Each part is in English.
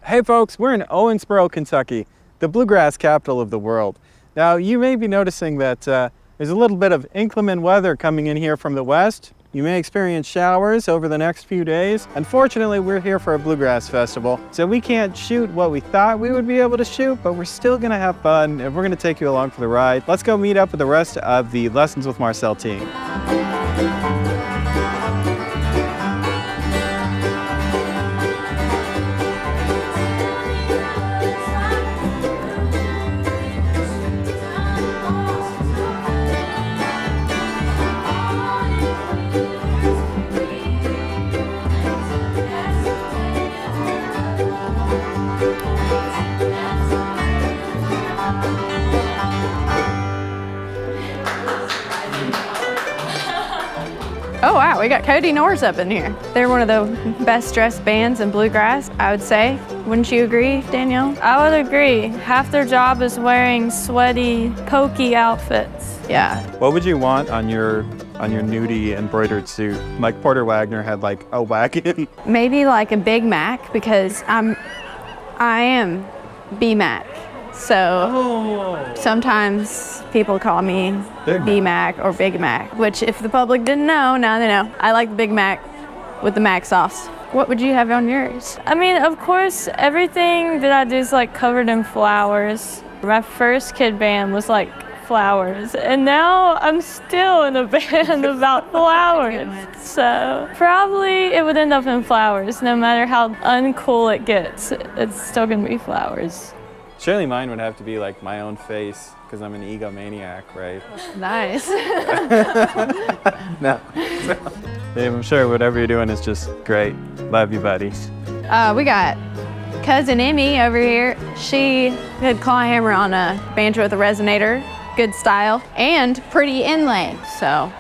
Hey folks, we're in Owensboro, Kentucky, the bluegrass capital of the world. Now you may be noticing that there's a little bit of inclement weather coming in here from the west. You may experience showers over the next few days. Unfortunately, we're here for a bluegrass festival, so we can't shoot what we thought we would be able to shoot, but we're still gonna have fun and we're gonna take you along for the ride. Let's go meet up with the rest of the Lessons with Marcel team. Oh wow, we got Cody Nors up in here. They're one of the best dressed bands in bluegrass, I would say. Wouldn't you agree, Danielle? I would agree. Half their job is wearing sweaty, pokey outfits. Yeah. What would you want on your nudie embroidered suit? Mike Porter Wagner had like a wagon. Maybe like a Big Mac, because I am B-Mac. So sometimes people call me B-Mac or Big Mac, which if the public didn't know, now they know. I like the Big Mac with the Mac sauce. What would you have on yours? I mean, of course, everything that I do is like covered in flowers. My first kid band was like flowers, and now I'm still in a band about flowers. So probably it would end up in flowers, no matter how uncool it gets. It's still gonna be flowers. Surely mine would have to be like my own face, because I'm an egomaniac, right? Nice. No. Dave, I'm sure whatever you're doing is just great. Love you, buddy. We got cousin Emmy over here. She could claw hammer on a banjo with a resonator, good style, and pretty inlay. So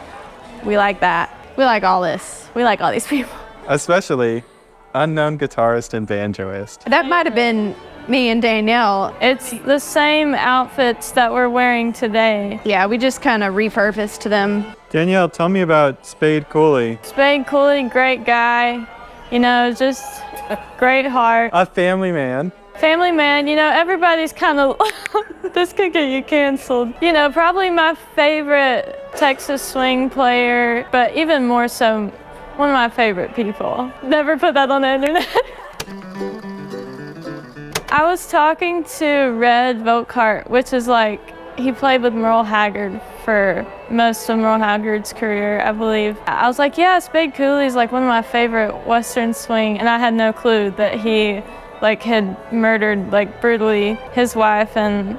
we like that. We like all this. We like all these people. Especially unknown guitarist and banjoist. That might have been me and Danielle. It's the same outfits that we're wearing today. Yeah, we just kind of repurposed them. Danielle, tell me about Spade Cooley. Spade Cooley, great guy. You know, just great heart. A family man. Family man, you know, everybody's kind of, this could get you canceled. You know, probably my favorite Texas swing player, but even more so, one of my favorite people. Never put that on the internet. I was talking to Red Volkart, which is like, he played with Merle Haggard for most of Merle Haggard's career, I believe. I was like, yeah, Spade Cooley's like one of my favorite Western swing, and I had no clue that he like had murdered like brutally his wife, and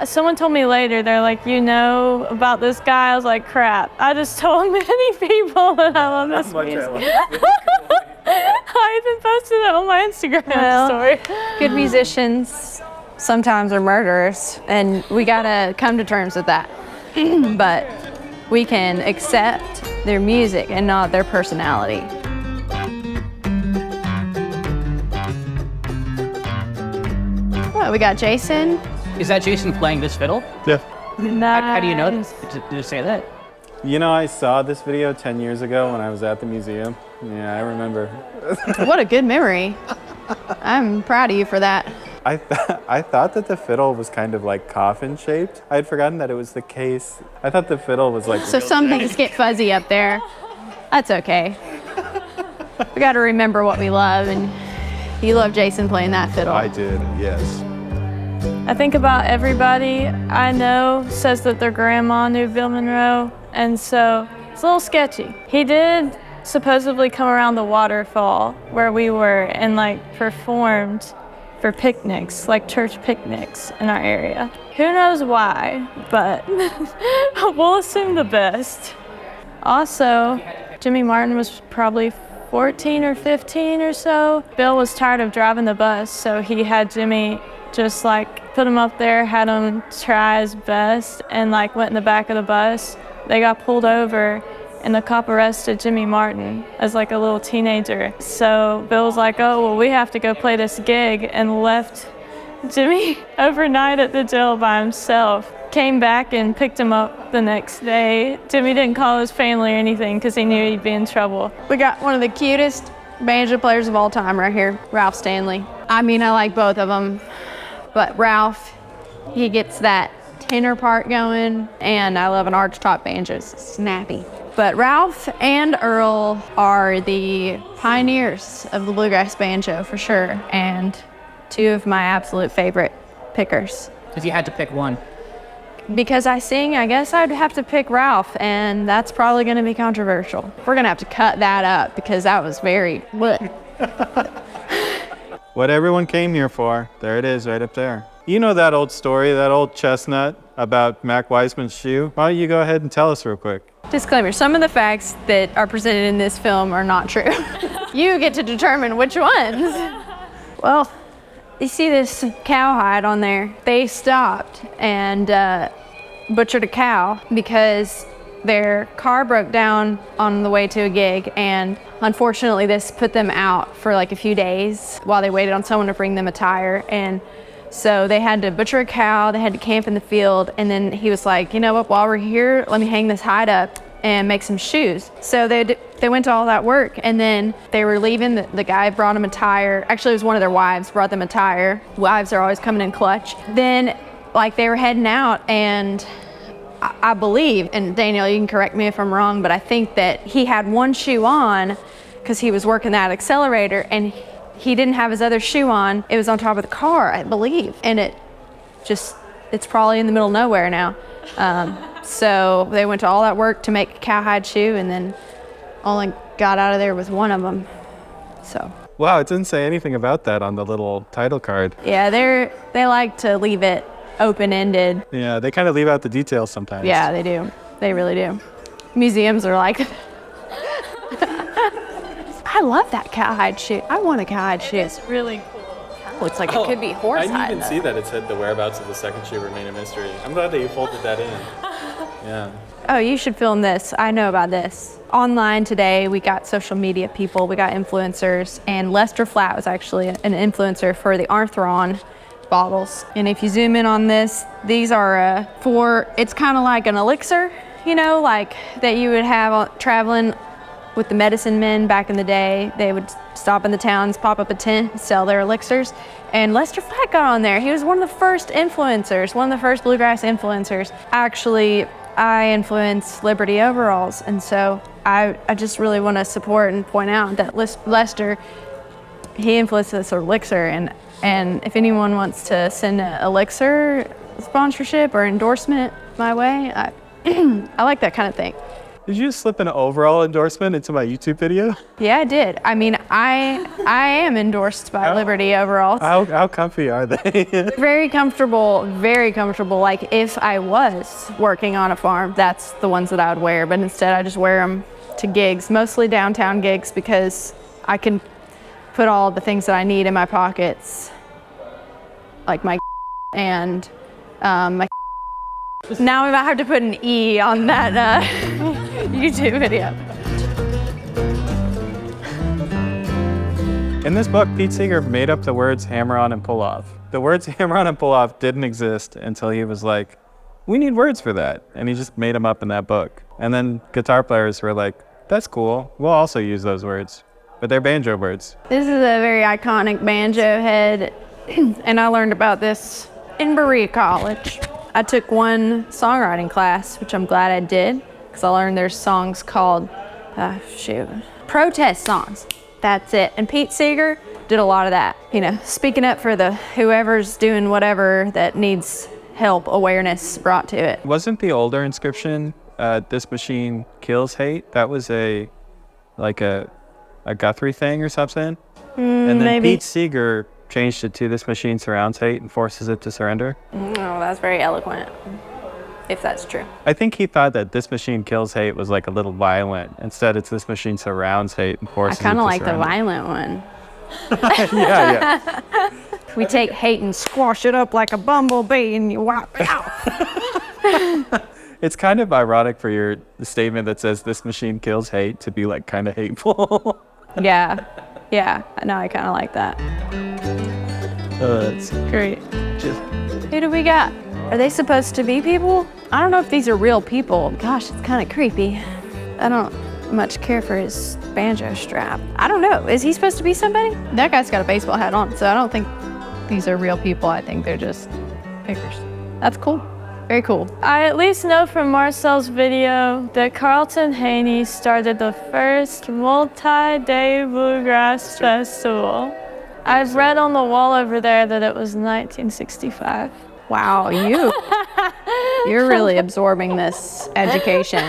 someone told me later, they're like, you know about this guy? I was like, crap, I just told many people that I love this music. I even posted it on my Instagram story. Good musicians sometimes are murderers, and we gotta come to terms with that. But we can accept their music and not their personality. Well, we got Jason. Is that Jason playing this fiddle? Yeah. Nice. How do you know this? Did it say that? You know, I saw this video 10 years ago when I was at the museum. Yeah, I remember. What a good memory. I'm proud of you for that. I thought that the fiddle was kind of like coffin shaped. I had forgotten that it was the case. I thought the fiddle was like... So some things get fuzzy up there. That's okay. We gotta remember what we love, and you love Jason playing that fiddle. I did, yes. I think about everybody I know says that their grandma knew Bill Monroe, and so it's a little sketchy. He did supposedly come around the waterfall where we were and like performed for picnics, like church picnics in our area. Who knows why, but we'll assume the best. Also, Jimmy Martin was probably 14 or 15 or so. Bill was tired of driving the bus, so he had Jimmy just like put him up there, had him try his best, and like went in the back of the bus. They got pulled over, and the cop arrested Jimmy Martin as like a little teenager. So Bill was like, oh, well, we have to go play this gig, and left Jimmy overnight at the jail by himself. Came back and picked him up the next day. Jimmy didn't call his family or anything because he knew he'd be in trouble. We got one of the cutest banjo players of all time right here. Ralph Stanley. I mean, I like both of them, but Ralph, he gets that tenor part going, and I love an archtop banjo. It's snappy. But Ralph and Earl are the pioneers of the bluegrass banjo for sure, and two of my absolute favorite pickers. If you had to pick one. Because I sing, I guess I'd have to pick Ralph, and that's probably going to be controversial. We're going to have to cut that up because that was very bleh. What everyone came here for. There it is, right up there. You know that old story, that old chestnut about Mac Wiseman's shoe? Why don't you go ahead and tell us real quick? Disclaimer, some of the facts that are presented in this film are not true. You get to determine which ones. Well, you see this cowhide on there. They stopped and butchered a cow because their car broke down on the way to a gig, and unfortunately this put them out for like a few days while they waited on someone to bring them a tire. And so they had to butcher a cow, they had to camp in the field, and then he was like, you know what, while we're here, let me hang this hide up and make some shoes. So they went to all that work, and then they were leaving. The guy brought them a tire. Actually, it was one of their wives brought them a tire. Wives are always coming in clutch. Then, like, they were heading out, and I believe, and Danielle, you can correct me if I'm wrong, but I think that he had one shoe on because he was working that accelerator, and he didn't have his other shoe on. It was on top of the car, I believe, and it's probably in the middle of nowhere now. So they went to all that work to make a cowhide shoe, and then only got out of there with one of them. So. Wow, it didn't say anything about that on the little title card. Yeah, they like to leave it open-ended. Yeah, they kind of leave out the details sometimes. Yeah, they do. They really do. Museums are like, I love that cowhide shoe. I want a cowhide shoe. It's really cool. Looks like it could be horsehide. I didn't even see that it said the whereabouts of the second shoe remain a mystery. I'm glad that you folded that in. Yeah. Oh, you should film this. I know about this. Online today, we got social media people, we got influencers, and Lester Flatt was actually an influencer for the Arthron bottles. And if you zoom in on this, these are it's kind of like an elixir, you know, like that you would have traveling with the medicine men back in the day. They would stop in the towns, pop up a tent, sell their elixirs. And Lester Flatt got on there. He was one of the first influencers, one of the first bluegrass influencers. Actually, I influence Liberty overalls, and so I just really want to support and point out that Lester, he influenced this elixir, and if anyone wants to send an elixir sponsorship or endorsement my way, I like that kind of thing. Did you just slip an overall endorsement into my YouTube video? Yeah, I did. I mean, I am endorsed by Liberty overalls. How comfy are they? Very comfortable, very comfortable. Like if I was working on a farm, that's the ones that I would wear, but instead I just wear them to gigs, mostly downtown gigs, because I can put all the things that I need in my pockets, like my and my. Now I have to put an E on that YouTube video. In this book, Pete Seeger made up the words hammer on and pull off. The words hammer on and pull off didn't exist until he was like, we need words for that. And he just made them up in that book. And then guitar players were like, that's cool. We'll also use those words. But they're banjo words. This is a very iconic banjo head, and I learned about this in Berea College. I took one songwriting class, which I'm glad I did, because I learned there's songs called, protest songs. That's it. And Pete Seeger did a lot of that. You know, speaking up for the whoever's doing whatever that needs help, awareness brought to it. Wasn't the older inscription, this machine kills hate? That was a Guthrie thing or something? And then maybe. Pete Seeger changed it to this machine surrounds hate and forces it to surrender. Oh, that's very eloquent, if that's true. I think he thought that this machine kills hate was like a little violent. Instead, it's this machine surrounds hate and forces it to surrender. I kind of like the violent one. Yeah. We take hate and squash it up like a bumblebee and you wipe it out. It's kind of ironic for your statement that says this machine kills hate to be like kind of hateful. Yeah. No, I kind of like that. That's great. Who do we got? Are they supposed to be people? I don't know if these are real people. Gosh, it's kind of creepy. I don't much care for his banjo strap. I don't know. Is he supposed to be somebody? That guy's got a baseball hat on, so I don't think these are real people. I think they're just pickers. That's cool. Very cool. I at least know from Marcel's video that Carlton Haney started the first multi-day Bluegrass Festival. I've read on the wall over there that it was 1965. Wow, you're really absorbing this education.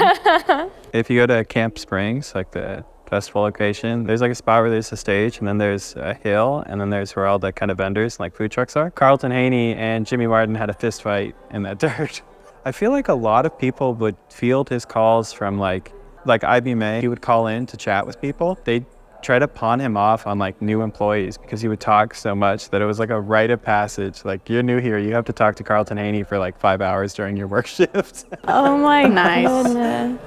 If you go to Camp Springs, like the festival location, there's like a spot where there's a stage, and then there's a hill, and then there's where all the kind of vendors and like food trucks are. Carlton Haney and Jimmy Martin had a fist fight in that dirt. I feel like a lot of people would field his calls from like IB May. He would call in to chat with people. They'd try to pawn him off on like new employees because he would talk so much that it was like a rite of passage. Like, you're new here, you have to talk to Carlton Haney for like 5 hours during your work shift. Oh my Nice. goodness.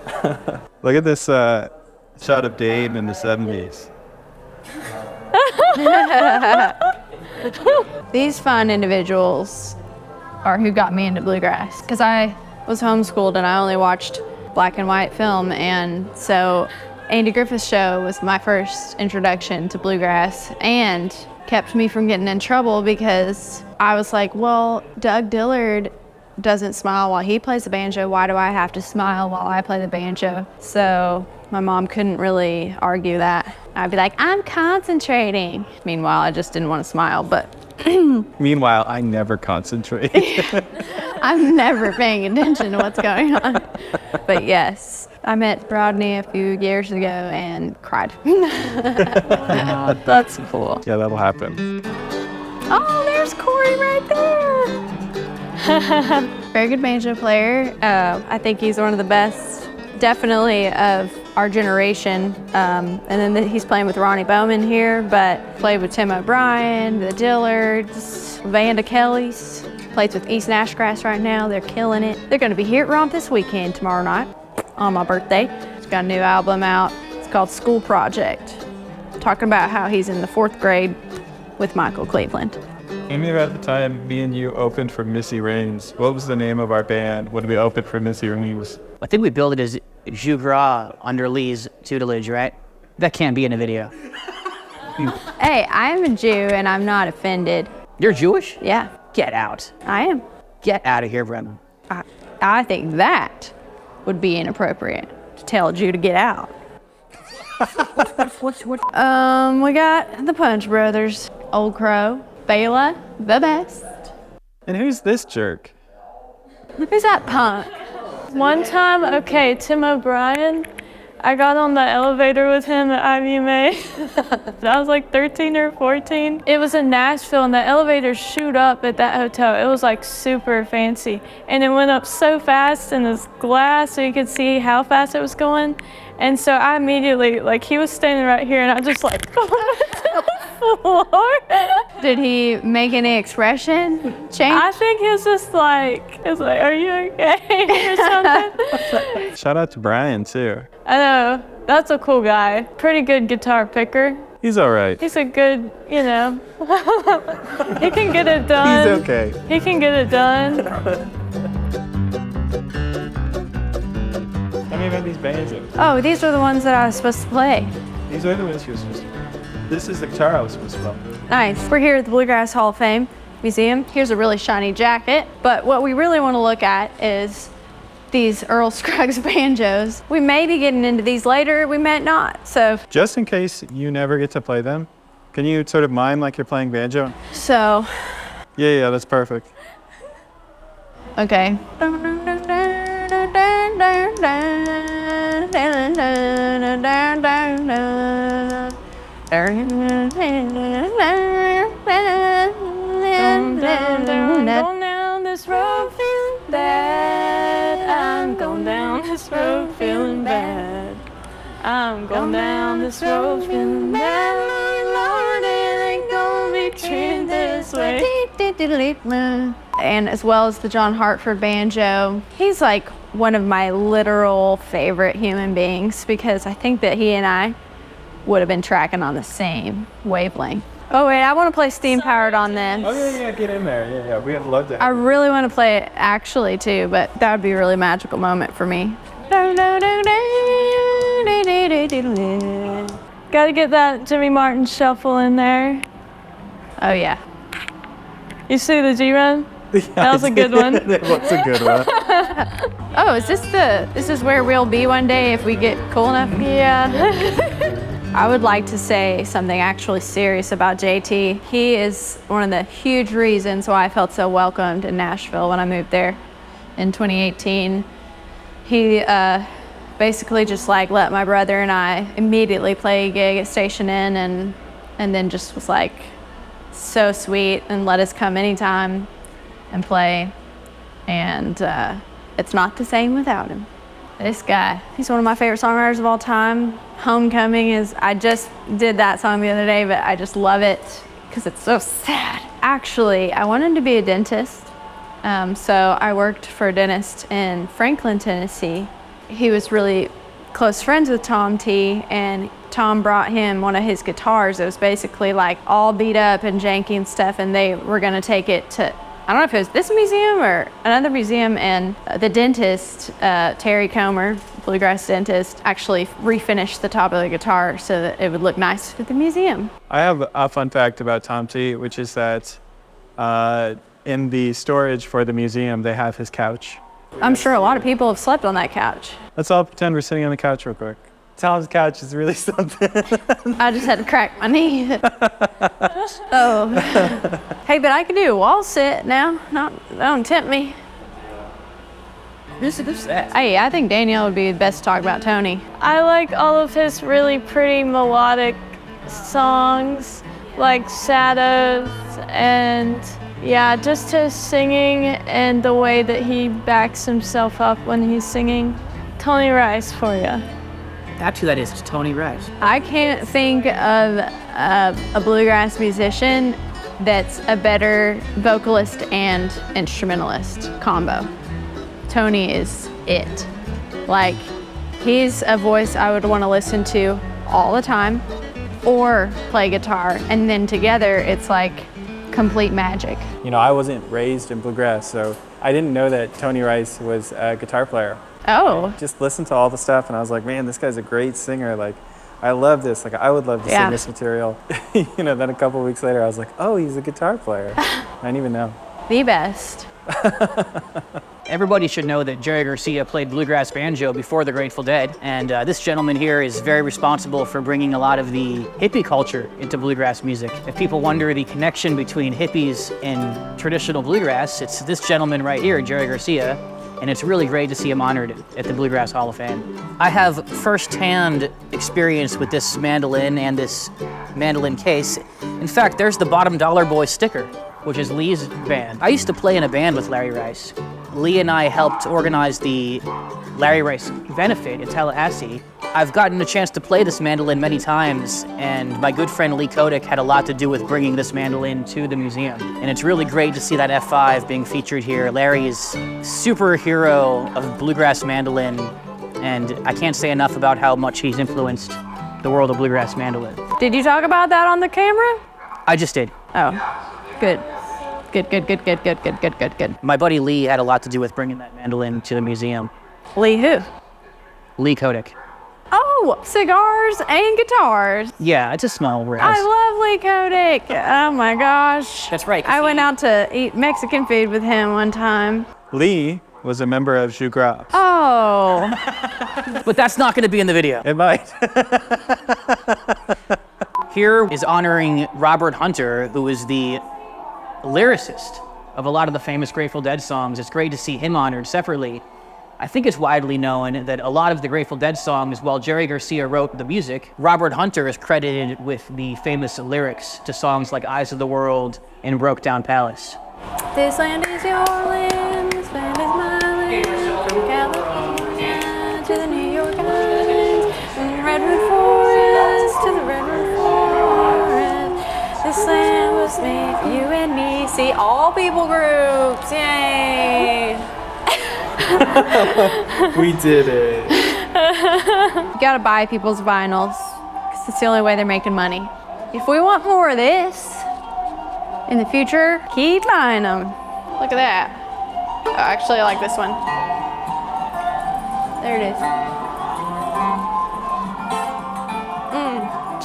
Look at this shot of Dave in the 70s. These fun individuals are who got me into bluegrass, because I was homeschooled and I only watched black and white film, and so Andy Griffith's show was my first introduction to bluegrass and kept me from getting in trouble because I was like, well, Doug Dillard doesn't smile while he plays the banjo. Why do I have to smile while I play the banjo? So my mom couldn't really argue that. I'd be like, I'm concentrating. Meanwhile, I just didn't want to smile, but Meanwhile, I never concentrate. I'm never paying attention to what's going on. But yes, I met Rodney a few years ago and cried. That's cool. Yeah, that'll happen. Oh, there's Cory right there. Very good banjo player. I think he's one of the best, definitely, of our generation. And then he's playing with Ronnie Bowman here, but played with Tim O'Brien, the Dillards, Vanda Kellys. Plays with East Nashgrass right now. They're killing it. They're gonna be here at Romp this weekend, tomorrow night, on my birthday. He's got a new album out. It's called School Project. Talking about how he's in the 4th grade with Michael Cleveland. Amy, about the time me and you opened for Missy Raines, what was the name of our band when we opened for Missy Raines? I think we billed it as Jus Gras under Lee's tutelage, right? That can't be in a video. Hey, I'm a Jew and I'm not offended. You're Jewish? Yeah, Get out. I am. Get out of here, Brenna. I think that would be inappropriate, to tell a Jew to get out. We got the Punch Brothers, Old Crow, Bela, the best. And who's this jerk? Who's that punk? One time, okay, Tim O'Brien, I got on the elevator with him at IBMA. I was like 13 or 14. It was in Nashville and the elevator shoot up at that hotel. It was like super fancy. And it went up so fast in this glass so you could see how fast it was going. And so I immediately, like, he was standing right here and I just like, to the floor. Did he make any expression change? I think he was just like, are you okay or something? Shout out to Brian, too. I know, that's a cool guy. Pretty good guitar picker. He's all right. He's a good, you know, he can get it done. He's okay. He can get it done. Tell me about these banjos. Oh, these are the ones that I was supposed to play. These are the ones you were supposed to play. This is the guitar I was supposed to play. Nice. We're here at the Bluegrass Hall of Fame Museum. Here's a really shiny jacket, but what we really want to look at is these Earl Scruggs banjos. We may be getting into these later, we might not, so. Just in case you never get to play them, can you sort of mime like you're playing banjo? So. Yeah, that's perfect. Okay. I'm going down this road feeling bad. I'm going down this road feeling bad. I'm going down this road feeling bad. Lord, it ain't gonna be treated this way. And as well as the John Hartford banjo. He's like one of my literal favorite human beings because I think that he and I would have been tracking on the same wavelength. Oh wait, I want to play Steam Powered on this. Oh yeah, get in there. Yeah, we'd love to. I really want to play it actually too, but that would be a really magical moment for me. Gotta get that Jimmy Martin shuffle in there. Oh yeah. You see the G-Run? That was a good one. That was a good one. Oh, this is where we'll be one day if we get cool enough? Yeah. I would like to say something actually serious about JT. He is one of the huge reasons why I felt so welcomed in Nashville when I moved there in 2018. He basically just like let my brother and I immediately play a gig at Station Inn and then just was like so sweet and let us come anytime and play. And it's not the same without him. This guy, he's one of my favorite songwriters of all time. Homecoming is, I just did that song the other day, but I just love it because it's so sad. Actually, I wanted to be a dentist. So I worked for a dentist in Franklin, Tennessee. He was really close friends with Tom T, and Tom brought him one of his guitars. It was basically like all beat up and janky and stuff, and they were gonna take it to, I don't know if it was this museum or another museum, and the dentist, Terry Comer, Bluegrass dentist, actually refinished the top of the guitar so that it would look nice at the museum. I have a fun fact about Tom T, which is that in the storage for the museum, they have his couch. I'm sure a lot of people have slept on that couch. Let's all pretend we're sitting on the couch real quick. Tom's couch is really something. I just had to crack my knee. Oh. Hey, but I can do a wall sit now. Don't tempt me. This is that. Hey, I think Danielle would be the best to talk about Tony. I like all of his really pretty melodic songs, like Shadows, and yeah, just his singing and the way that he backs himself up when he's singing. Tony Rice for you. That's who that is, Tony Rice. I can't think of a bluegrass musician that's a better vocalist and instrumentalist combo. Tony is it. Like, he's a voice I would want to listen to all the time or play guitar, and then together it's like complete magic. You know, I wasn't raised in bluegrass, so I didn't know that Tony Rice was a guitar player. Oh. Just listened to all the stuff and I was like, man, this guy's a great singer. Like, I love this. Like, I would love to sing this material. You know, then a couple of weeks later, I was like, oh, he's a guitar player. I didn't even know. The best. Everybody should know that Jerry Garcia played bluegrass banjo before the Grateful Dead, and this gentleman here is very responsible for bringing a lot of the hippie culture into bluegrass music. If people wonder the connection between hippies and traditional bluegrass, it's this gentleman right here, Jerry Garcia, and it's really great to see him honored at the Bluegrass Hall of Fame. I have first-hand experience with this mandolin and this mandolin case. In fact, there's the Bottom Dollar Boy sticker, which is Lee's band. I used to play in a band with Larry Rice. Lee and I helped organize the Larry Rice benefit in Tallahassee. I've gotten a chance to play this mandolin many times, and my good friend Lee Kodak had a lot to do with bringing this mandolin to the museum. And it's really great to see that F5 being featured here. Larry is superhero of bluegrass mandolin, and I can't say enough about how much he's influenced the world of bluegrass mandolin. Did you talk about that on the camera? I just did. Oh, good. Good. My buddy Lee had a lot to do with bringing that mandolin to the museum. Lee who? Lee Kodak. Oh, cigars and guitars. Yeah, it's a small world. I love Lee Kodak. Oh my gosh. That's right. I went out to eat Mexican food with him one time. Lee was a member of Bluegrass. Oh. But that's not going to be in the video. It might. Here is honoring Robert Hunter, who is the lyricist of a lot of the famous Grateful Dead songs. It's great to see him honored separately. I think it's widely known that a lot of the Grateful Dead songs, while Jerry Garcia wrote the music, Robert Hunter is credited with the famous lyrics to songs like Eyes of the World and Broke Down Palace. This land is your land, this land is my land. From California to the New York Islands, from the Redwood Forest to the Redwood Forest. This land was made for you and me. See, all people groups, yay! We did it. You gotta buy people's vinyls, because it's the only way they're making money. If we want more of this in the future, keep buying them. Look at that. Oh, actually, I like this one. There it is.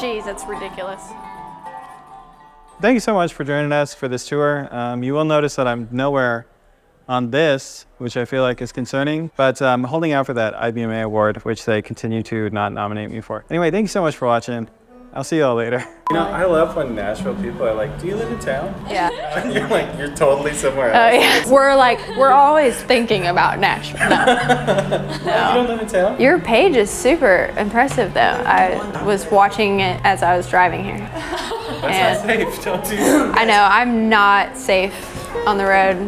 Jeez, that's ridiculous. Thank you so much for joining us for this tour. You will notice that I'm nowhere on this, which I feel like is concerning, but I'm holding out for that IBMA award, which they continue to not nominate me for. Anyway, thank you so much for watching. I'll see you all later. You know, I love when Nashville people are like, do you live in town? Yeah. And you're like, you're totally somewhere Oh else. yeah. We're always thinking about Nashville. No. You don't live in town? Your page is super impressive though. I was watching it as I was driving here. That's not safe, don't do that. I know, I'm not safe on the road.